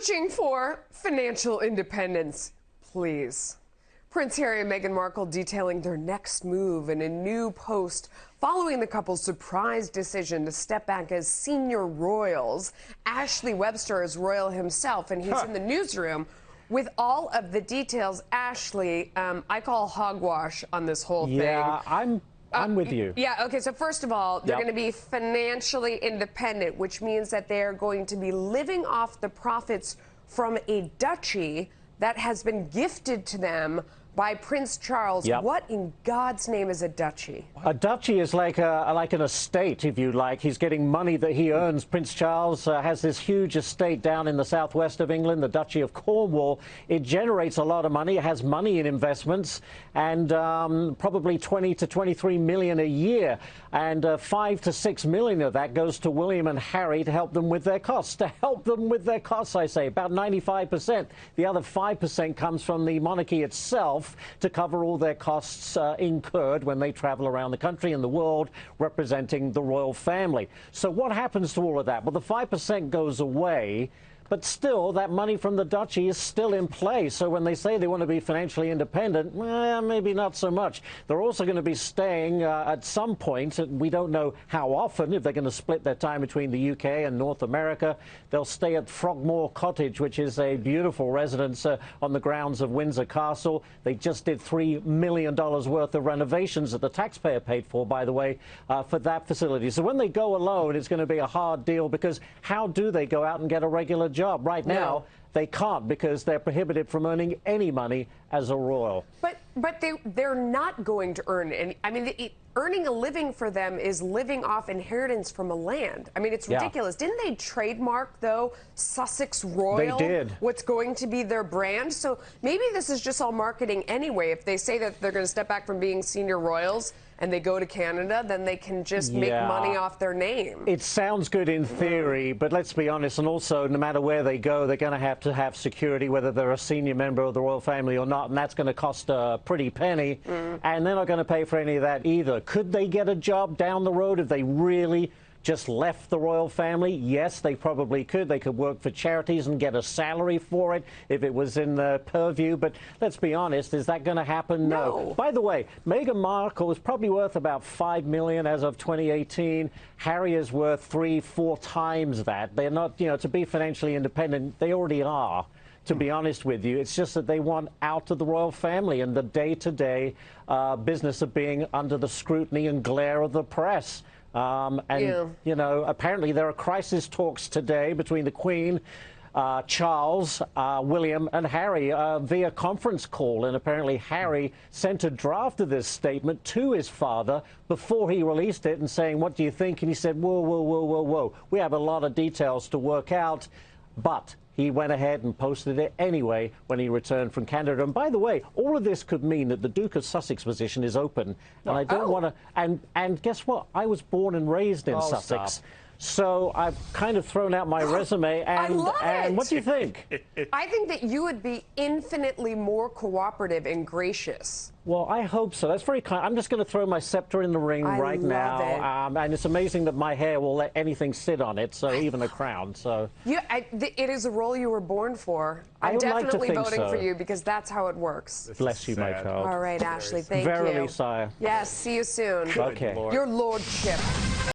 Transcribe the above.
searching for financial independence, please. Prince Harry and Meghan Markle detailing their next move in a new post following the couple's surprise decision to step back as senior royals. Ashley Webster is royal himself, and he's in the newsroom with all of the details. Ashley, I call hogwash on this whole thing. Yeah, I'm with you. Yeah, okay, so first of all, they're going to be financially independent, which means that they're going to be living off the profits from a duchy that has been gifted to them by Prince Charles. What in God's name is a duchy? A duchy is like an estate, if you like. He's getting money that he earns. Prince Charles has this huge estate down in the southwest of England, the Duchy of Cornwall. It generates a lot of money. It has money in investments, and probably 20 to 23 million a year. And 5 to 6 million of that goes to William and Harry to help them with their costs. To help them with their costs, I say, about 95%. The other 5% comes from the monarchy itself, to cover all their costs incurred when they travel around the country and the world representing the royal family. So what happens to all of that? Well, the 5% goes away, but still that money from the duchy is still in play. So when they say they want to be financially independent, well, maybe not so much. They're also going to be staying at some point, we don't know how often, if they're going to split their time between the UK and North America. They'll stay at Frogmore Cottage, which is a beautiful residence on the grounds of Windsor Castle. They just did $3 million worth of renovations that the taxpayer paid for, by the way, for that facility. So when they go alone, it's going to be a hard deal, because how do they go out and get a regular job? Right now, they can't, because they're prohibited from earning any money as a royal. But they're not going to earn any. I mean, earning a living for them is living off inheritance from a land. I mean, it's ridiculous. Didn't they trademark, though, Sussex Royal? They did. What's going to be their brand? So maybe this is just all marketing anyway. If they say that they're going to step back from being senior royals and they go to Canada, then they can just make money off their name. It sounds good in theory, but let's be honest, and also no matter where they go, they're going to have security, whether they're a senior member of the royal family or not, and that's going to cost a pretty penny, and they're not going to pay for any of that either. Could they get a job down the road if they really just left the royal family? Yes, they probably could. They could work for charities and get a salary for it if it was in the purview. But let's be honest, is that going to happen? No. By the way, Meghan Markle is probably worth about $5 million as of 2018. Harry is worth 3-4 times that. They're not, to be financially independent, they already are. To be honest with you, it's just that they want out of the royal family and the day-to-day business of being under the scrutiny and glare of the press. Apparently there are crisis talks today between the Queen, Charles, William and Harry via conference call, and apparently Harry sent a draft of this statement to his father before he released it and saying, "What do you think?" And he said, "Whoa, whoa, whoa, whoa, whoa. We have a lot of details to work out," but he went ahead and posted it anyway when he returned from Canada. And by the way, all of this could mean that the Duke of Sussex position is open. And I don't want to... And guess what? I was born and raised in Sussex. Stop. So I've kind of thrown out my resume, and what do you think? I think that you would be infinitely more cooperative and gracious. Well, I hope so. That's very kind. I'm just going to throw my scepter in the ring right now. And it's amazing that my hair will let anything sit on it, so even a crown. So it is a role you were born for. I'm definitely voting for you, because that's how it works. Bless you, my child. All right, Ashley, thank you. Verily, sire. Yes, see you soon. Okay. Your lordship.